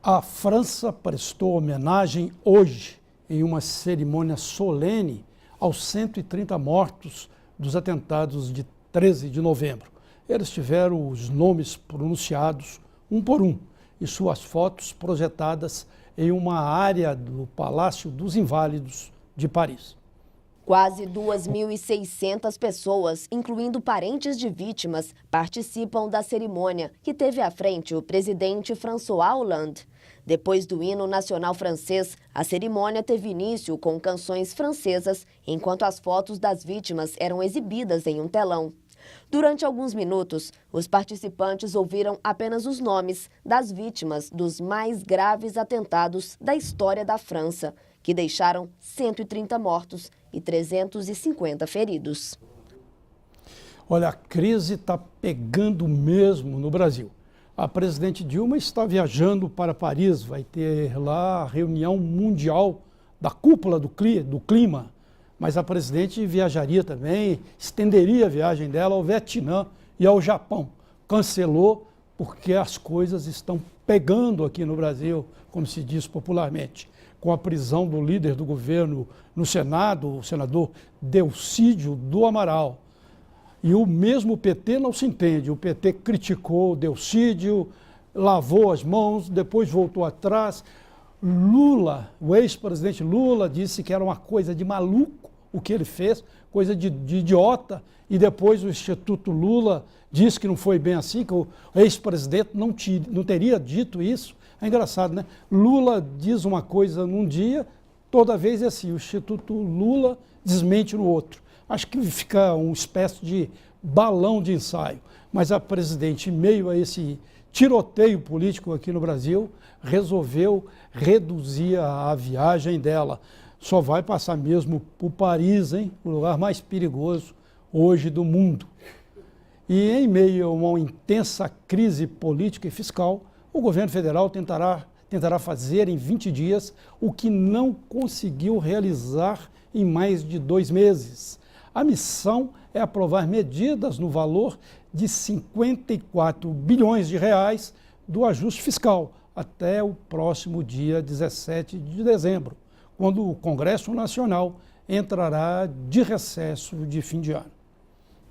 A França prestou homenagem hoje, em uma cerimônia solene, aos 130 mortos dos atentados de 13 de novembro. Eles tiveram os nomes pronunciados um por um e suas fotos projetadas em uma área do Palácio dos Inválidos de Paris. Quase 2.600 pessoas, incluindo parentes de vítimas, participam da cerimônia, que teve à frente o presidente François Hollande. Depois do hino nacional francês, a cerimônia teve início com canções francesas, enquanto as fotos das vítimas eram exibidas em um telão. Durante alguns minutos, os participantes ouviram apenas os nomes das vítimas dos mais graves atentados da história da França, que deixaram 130 mortos e 350 feridos. Olha, a crise está pegando mesmo no Brasil. A presidente Dilma está viajando para Paris, vai ter lá a reunião mundial da cúpula do clima, mas a presidente viajaria também, estenderia a viagem dela ao Vietnã e ao Japão. Cancelou porque as coisas estão pegando aqui no Brasil, como se diz popularmente, com a prisão do líder do governo no Senado, o senador Delcídio do Amaral. E o mesmo PT não se entende. O PT criticou o Delcídio, lavou as mãos, depois voltou atrás. Lula, o ex-presidente Lula, disse que era uma coisa de maluco o que ele fez, coisa de idiota. E depois o Instituto Lula disse que não foi bem assim, que o ex-presidente não teria dito isso. É engraçado, né? Lula diz uma coisa num dia, toda vez é assim. O Instituto Lula desmente no outro. Acho que fica uma espécie de balão de ensaio. Mas a presidente, em meio a esse tiroteio político aqui no Brasil, resolveu reduzir a viagem dela. Só vai passar mesmo por Paris, hein? O lugar mais perigoso hoje do mundo. E em meio a uma intensa crise política e fiscal, o governo federal tentará fazer em 20 dias o que não conseguiu realizar em mais de 2 meses. A missão é aprovar medidas no valor de 54 bilhões de reais do ajuste fiscal até o próximo dia 17 de dezembro, quando o Congresso Nacional entrará de recesso de fim de ano.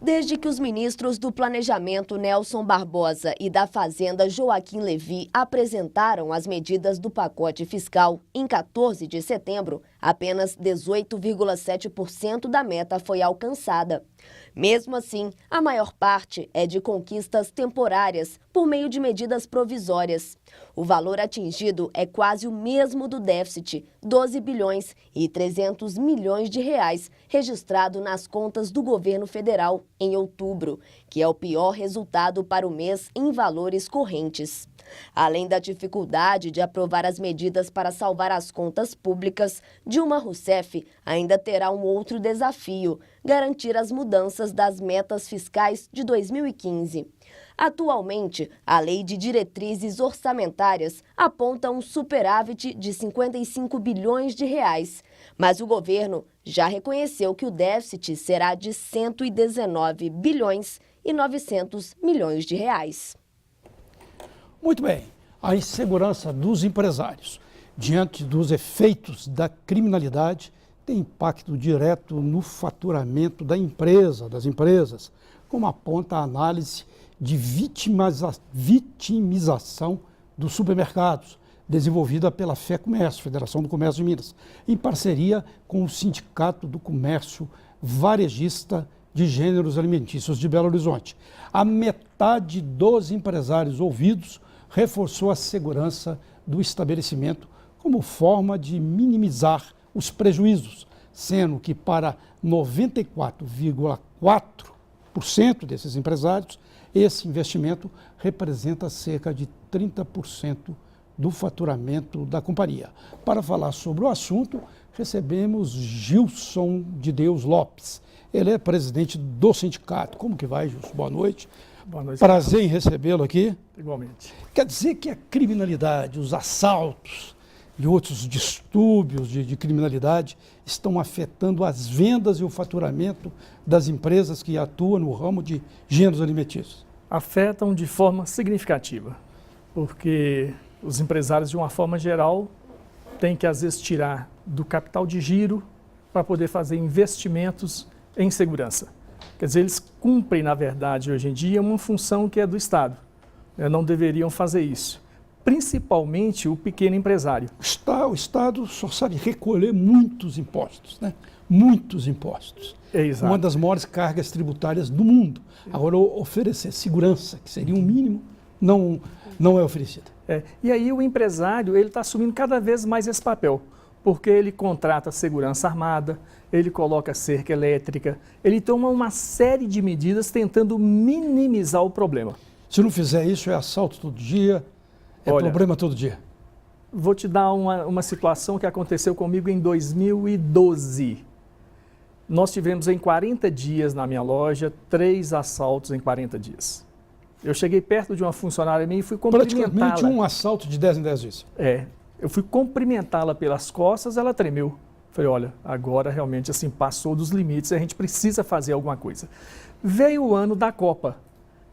Desde que os ministros do Planejamento Nelson Barbosa e da Fazenda Joaquim Levy apresentaram as medidas do pacote fiscal em 14 de setembro, apenas 18,7% da meta foi alcançada. Mesmo assim, a maior parte é de conquistas temporárias por meio de medidas provisórias. O valor atingido é quase o mesmo do déficit, 12 bilhões e 300 milhões de reais, registrado nas contas do governo federal em outubro, que é o pior resultado para o mês em valores correntes. Além da dificuldade de aprovar as medidas para salvar as contas públicas, Dilma Rousseff ainda terá um outro desafio: garantir as mudanças das metas fiscais de 2015. Atualmente, a Lei de Diretrizes Orçamentárias aponta um superávit de 55 bilhões de reais, mas o governo já reconheceu que o déficit será de 119 bilhões e 900 milhões de reais. Muito bem, a insegurança dos empresários diante dos efeitos da criminalidade tem impacto direto no faturamento das empresas, como aponta a análise de vitimização dos supermercados, desenvolvida pela FEComércio, Federação do Comércio de Minas, em parceria com o Sindicato do Comércio Varejista de Gêneros Alimentícios de Belo Horizonte. A metade dos empresários ouvidos reforçou a segurança do estabelecimento como forma de minimizar os prejuízos, sendo que para 94,4% desses empresários, esse investimento representa cerca de 30% do faturamento da companhia. Para falar sobre o assunto, recebemos Gilson de Deus Lopes. Ele é presidente do sindicato. Como que vai, Gilson? Boa noite. Boa noite. Prazer em recebê-lo aqui. Igualmente. Quer dizer que a criminalidade, os assaltos e outros distúrbios de criminalidade estão afetando as vendas e o faturamento das empresas que atuam no ramo de gêneros alimentícios? Afetam de forma significativa, porque Os empresários, de uma forma geral, têm que, às vezes, tirar do capital de giro para poder fazer investimentos em segurança. Quer dizer, eles cumprem, na verdade, hoje em dia, uma função que é do Estado. Não deveriam fazer isso. Principalmente o pequeno empresário. O Estado só sabe recolher muitos impostos, né? Muitos impostos. Exato. Uma das maiores cargas tributárias do mundo. Agora, oferecer segurança, que seria um mínimo, não é oferecida. E aí o empresário está assumindo cada vez mais esse papel, porque ele contrata segurança armada, ele coloca cerca elétrica, ele toma uma série de medidas tentando minimizar o problema. Se não fizer isso, é assalto todo dia, problema todo dia. Vou te dar uma situação que aconteceu comigo em 2012. Nós tivemos em 40 dias na minha loja 3 assaltos em 40 dias. Eu cheguei perto de uma funcionária minha e fui cumprimentá-la. Praticamente um assalto de 10 em 10 dias. Eu fui cumprimentá-la pelas costas, ela tremeu. Falei, olha, agora realmente assim passou dos limites, a gente precisa fazer alguma coisa. Veio o ano da Copa.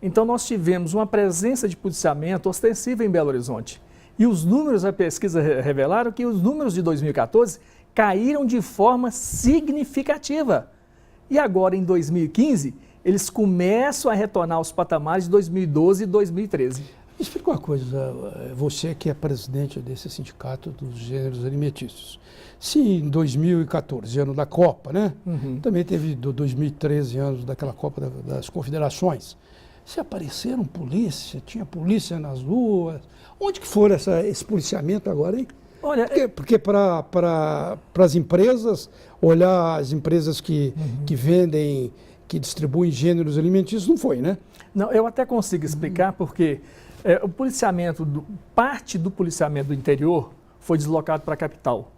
Então nós tivemos uma presença de policiamento ostensiva em Belo Horizonte. E os números da pesquisa revelaram que os números de 2014 caíram de forma significativa. E agora, em 2015, eles começam a retornar aos patamares de 2012 e 2013. Me explica uma coisa, você que é presidente desse sindicato dos gêneros alimentícios. Se em 2014, ano da Copa, né? Também teve 2013, anos daquela Copa das Confederações. Se apareceram polícia, tinha polícia nas ruas. Onde que foi esse policiamento agora, hein? Olha, porque para as empresas, olhar as empresas que vendem, que distribuem gêneros alimentícios, não foi, né? Não, eu até consigo explicar porque o policiamento, parte do policiamento do interior foi deslocado para a capital.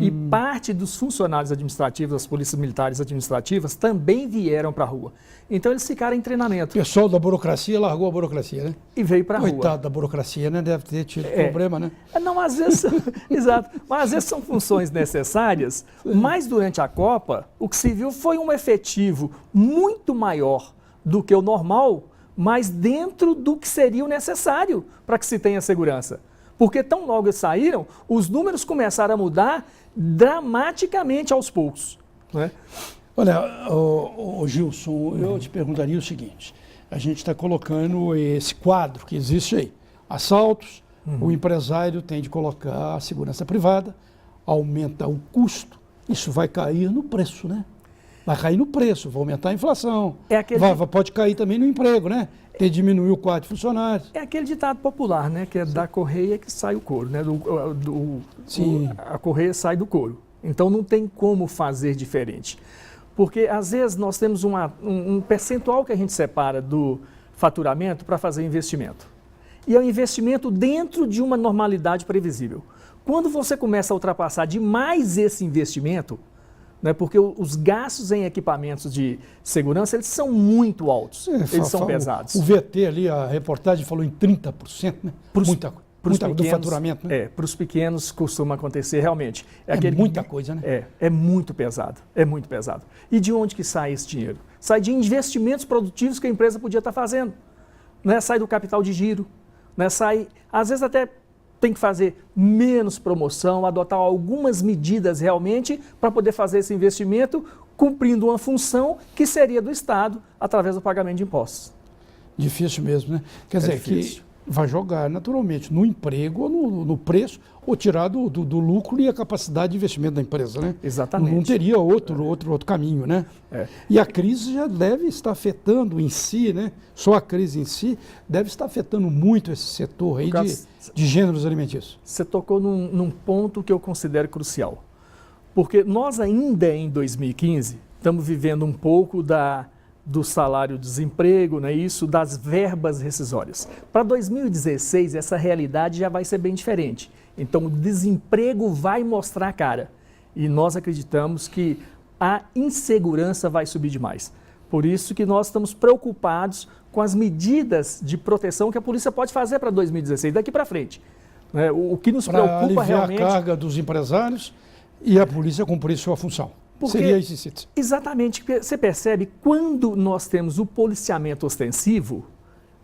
E parte dos funcionários administrativos, das polícias militares administrativas, também vieram para a rua. Então eles ficaram em treinamento. O pessoal da burocracia largou a burocracia, né? E veio para a rua. Coitado da burocracia, né? Deve ter tido problema, né? Não, às vezes, exato. Mas às vezes são funções necessárias, mas durante a Copa, o que se viu foi um efetivo muito maior do que o normal, mas dentro do que seria o necessário para que se tenha segurança. Porque tão logo eles saíram, os números começaram a mudar dramaticamente aos poucos. Né? Olha, Gilson, eu te perguntaria o seguinte, a gente está colocando esse quadro que existe aí, assaltos, o empresário tem de colocar a segurança privada, aumenta o custo, isso vai cair no preço, né? Vai cair no preço, vai aumentar a inflação, pode cair também no emprego, né? Tem diminuir o quadro de funcionários. É aquele ditado popular, né? Que é da correia que sai o couro, né? A correia sai do couro. Então não tem como fazer diferente. Porque às vezes nós temos um percentual que a gente separa do faturamento para fazer investimento. E é um investimento dentro de uma normalidade previsível. Quando você começa a ultrapassar demais esse investimento, né, porque os gastos em equipamentos de segurança, eles são muito altos, eles são pesados. O VT ali, a reportagem falou em 30%, né? Muita do faturamento, né? Para os pequenos costuma acontecer realmente. Muita coisa, né? É muito pesado, é muito pesado. E de onde que sai esse dinheiro? Sai de investimentos produtivos que a empresa podia estar fazendo. Né? Sai do capital de giro, né? Às vezes até tem que fazer menos promoção, adotar algumas medidas realmente para poder fazer esse investimento, cumprindo uma função que seria do Estado através do pagamento de impostos. Difícil mesmo, né? Quer dizer, difícil. Que vai jogar naturalmente no emprego ou no preço, ou tirar do lucro e a capacidade de investimento da empresa, né? Exatamente. Não teria outro caminho, né? E a crise já deve estar afetando em si, né? Só a crise em si deve estar afetando muito esse setor aí de gêneros alimentícios. Você tocou num ponto que eu considero crucial. Porque nós ainda em 2015 estamos vivendo um pouco do salário-desemprego, né, isso das verbas rescisórias. Para 2016, essa realidade já vai ser bem diferente. Então, o desemprego vai mostrar a cara. E nós acreditamos que a insegurança vai subir demais. Por isso que nós estamos preocupados com as medidas de proteção que a polícia pode fazer para 2016, daqui para frente. Né, o que nos preocupa realmente... Para aliviar a carga dos empresários e a polícia cumprir sua função. Seria esse. Exatamente. Você percebe, quando nós temos o policiamento ostensivo,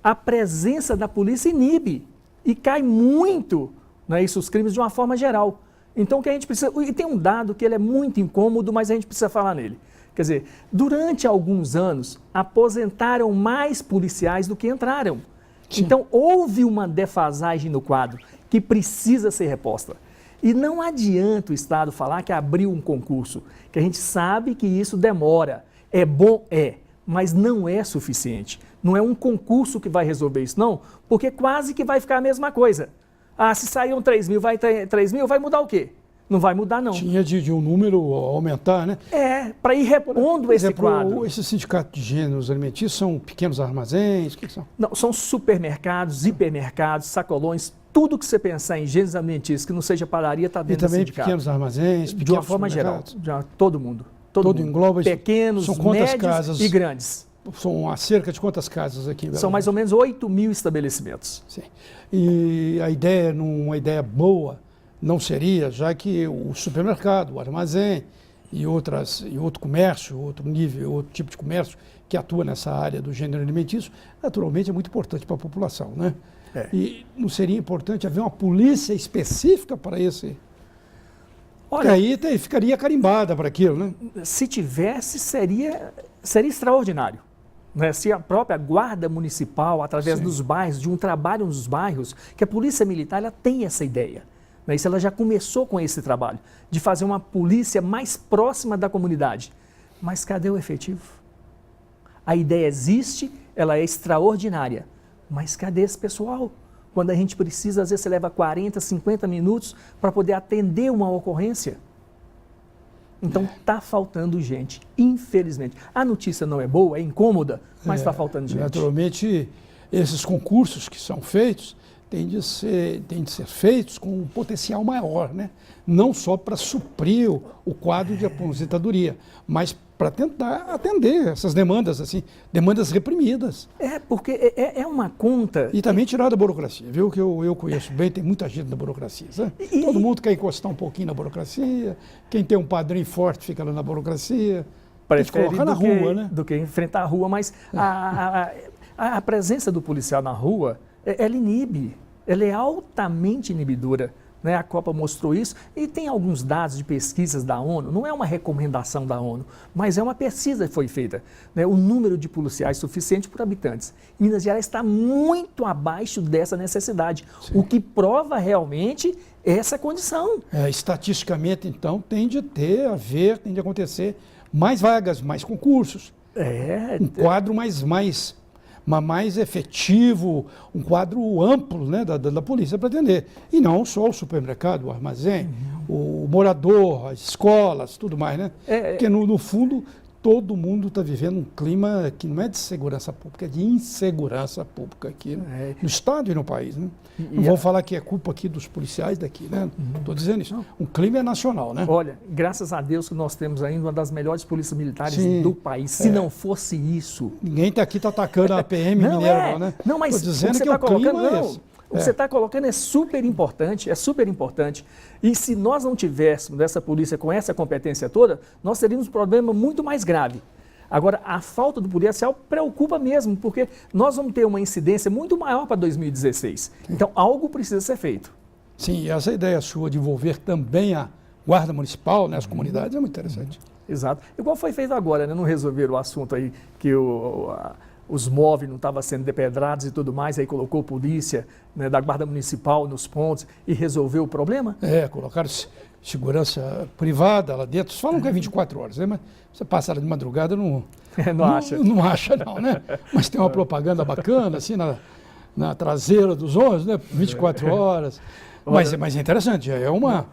a presença da polícia inibe. e cai muito, né, isso, os crimes de uma forma geral. Então, o que a gente precisa... E tem um dado que ele é muito incômodo, mas a gente precisa falar nele. Quer dizer, durante alguns anos, aposentaram mais policiais do que entraram. Sim. Então, houve uma defasagem no quadro que precisa ser reposta. E não adianta o Estado falar que abriu um concurso, que a gente sabe que isso demora. É bom? É, mas não é suficiente. Não é um concurso que vai resolver isso, não, porque quase que vai ficar a mesma coisa. Ah, se saíram 3 mil, vai 3 mil, vai mudar o quê? Não vai mudar, não. Tinha de um número aumentar, né? É, para ir repondo esse quadro. Esse sindicato de gêneros alimentícios são pequenos armazéns? O que são? Não, são supermercados, hipermercados, sacolões, tudo que você pensar em gêneros alimentícios que não seja padaria está dentro do sindicato. E também pequenos armazéns, pequenos de uma forma geral, todo mundo. Todo mundo. Engloba isso. Pequenos, são quantas médios casas, e grandes. São há cerca de quantas casas aqui em Belo São mais ou menos 8 mil estabelecimentos. Sim. E a ideia, uma ideia boa, não seria, já que o supermercado, o armazém e outro comércio, outro nível, outro tipo de comércio que atua nessa área do gênero alimentício, naturalmente é muito importante para a população, né? É. E não seria importante haver uma polícia específica para esse? Olha, aí ficaria carimbada para aquilo, né? Se tivesse, seria extraordinário. Né? Se a própria Guarda Municipal, através dos bairros, de um trabalho nos bairros, que a Polícia Militar ela tem essa ideia. Né? Isso ela já começou com esse trabalho, de fazer uma polícia mais próxima da comunidade. Mas cadê o efetivo? A ideia existe, ela é extraordinária, mas cadê esse pessoal? Quando a gente precisa, às vezes você leva 40, 50 minutos para poder atender uma ocorrência. Então está faltando gente, infelizmente. A notícia não é boa, é incômoda, mas está faltando gente. Naturalmente, esses concursos que são feitos têm de ser feitos com um potencial maior, né? Não só para suprir o quadro de aposentadoria, mas para tentar atender essas demandas, assim, demandas reprimidas. Porque é uma conta... E também tirar da burocracia, viu? Que eu conheço bem, tem muita gente na burocracia, sabe? Todo mundo quer encostar um pouquinho na burocracia, quem tem um padrinho forte fica lá na burocracia. Prefere colocar na rua, né? Do que enfrentar a rua, mas a presença do policial na rua, ela inibe, ela é altamente inibidora. Né? A Copa mostrou isso e tem alguns dados de pesquisas da ONU, não é uma recomendação da ONU, mas é uma pesquisa que foi feita. Né? O número de policiais suficiente por habitantes. Minas Gerais está muito abaixo dessa necessidade, o que prova realmente essa condição. Estatisticamente, então, tem de acontecer mais vagas, mais concursos. Um quadro mais efetivo, um quadro amplo, né, da polícia para atender. E não só o supermercado, o armazém, o morador, as escolas, tudo mais, né? Porque no fundo todo mundo está vivendo um clima que não é de segurança pública, é de insegurança pública aqui, né? No estado e no país, né? Não vão falar que é culpa aqui dos policiais daqui, né? Estou dizendo isso. Um clima é nacional, né? Olha, graças a Deus que nós temos ainda uma das melhores polícias militares do país. Se não fosse isso... Ninguém aqui está atacando a PM mineira, não, né? Não, mas dizendo que o clima é esse. O que você está colocando é super importante, E se nós não tivéssemos essa polícia com essa competência toda, nós teríamos um problema muito mais grave. Agora, a falta do policial preocupa mesmo, porque nós vamos ter uma incidência muito maior para 2016. Então, algo precisa ser feito. Sim, e essa ideia sua de envolver também a Guarda Municipal, né, as comunidades, é muito interessante. Exato. Igual foi feito agora, né? Não resolveram o assunto aí que os móveis não estavam sendo depedrados e tudo mais, aí colocou polícia, né, da Guarda Municipal nos pontos e resolveu o problema? Colocaram segurança privada lá dentro. Falam que é 24 horas, né? Mas você passa lá de madrugada, não acha. Não acha, não, né? Mas tem uma propaganda bacana, assim, na traseira dos ônibus, né? 24 horas. Mas é interessante, já é uma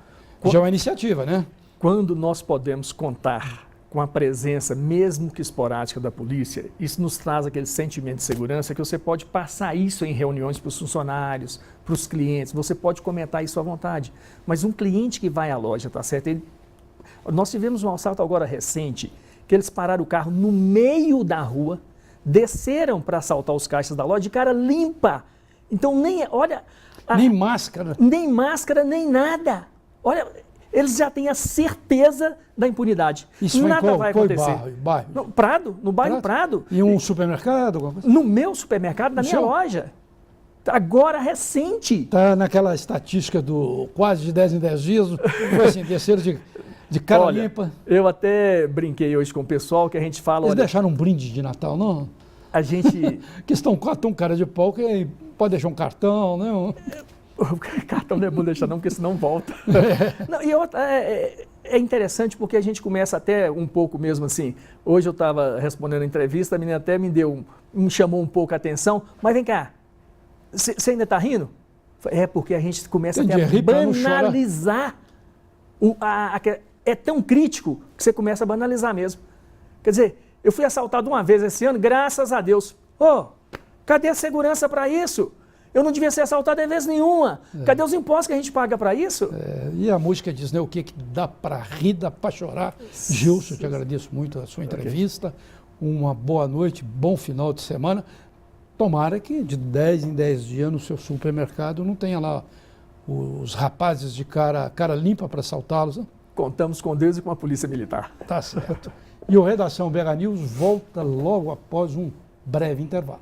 iniciativa, né? Quando nós podemos contar com a presença, mesmo que esporádica, da polícia, isso nos traz aquele sentimento de segurança que você pode passar isso em reuniões para os funcionários, para os clientes, você pode comentar isso à vontade. Mas um cliente que vai à loja, tá certo? Nós tivemos um assalto agora recente, que eles pararam o carro no meio da rua, desceram para assaltar os caixas da loja de cara limpa. Então, nem máscara. Nem máscara, nem nada. Olha... Eles já têm a certeza da impunidade. Isso nada vai acontecer. Bairro? No Prado, no bairro Prado. E um supermercado? Alguma coisa? No meu supermercado, na minha loja. Agora, recente. Está naquela estatística do quase de 10 em 10 dias, foi assim, desceram de cara Olha, limpa. Eu até brinquei hoje com o pessoal que a gente fala... Eles olha, deixaram um brinde de Natal, não? a gente... Que estão tão cara de pau que pode deixar um cartão, né? O cartão não é bom deixar não, porque senão volta. Não, e é interessante porque a gente começa até um pouco mesmo assim. Hoje eu estava respondendo a entrevista, a menina até me chamou um pouco a atenção. Mas vem cá, você ainda está rindo? É porque a gente começa até a banalizar. É tão crítico que você começa a banalizar mesmo. Quer dizer, eu fui assaltado uma vez esse ano, graças a Deus. Cadê a segurança para isso? Eu não devia ser assaltado em vez nenhuma. Cadê os impostos que a gente paga para isso? E a música diz, né, o que dá para rir, dá para chorar. Gilson, eu te agradeço muito a sua entrevista. Uma boa noite, bom final de semana. Tomara que de 10 em 10 dias no seu supermercado não tenha lá os rapazes de cara limpa para assaltá-los. Né? Contamos com Deus e com a Polícia Militar. Tá certo. E o Redação BH News volta logo após um breve intervalo.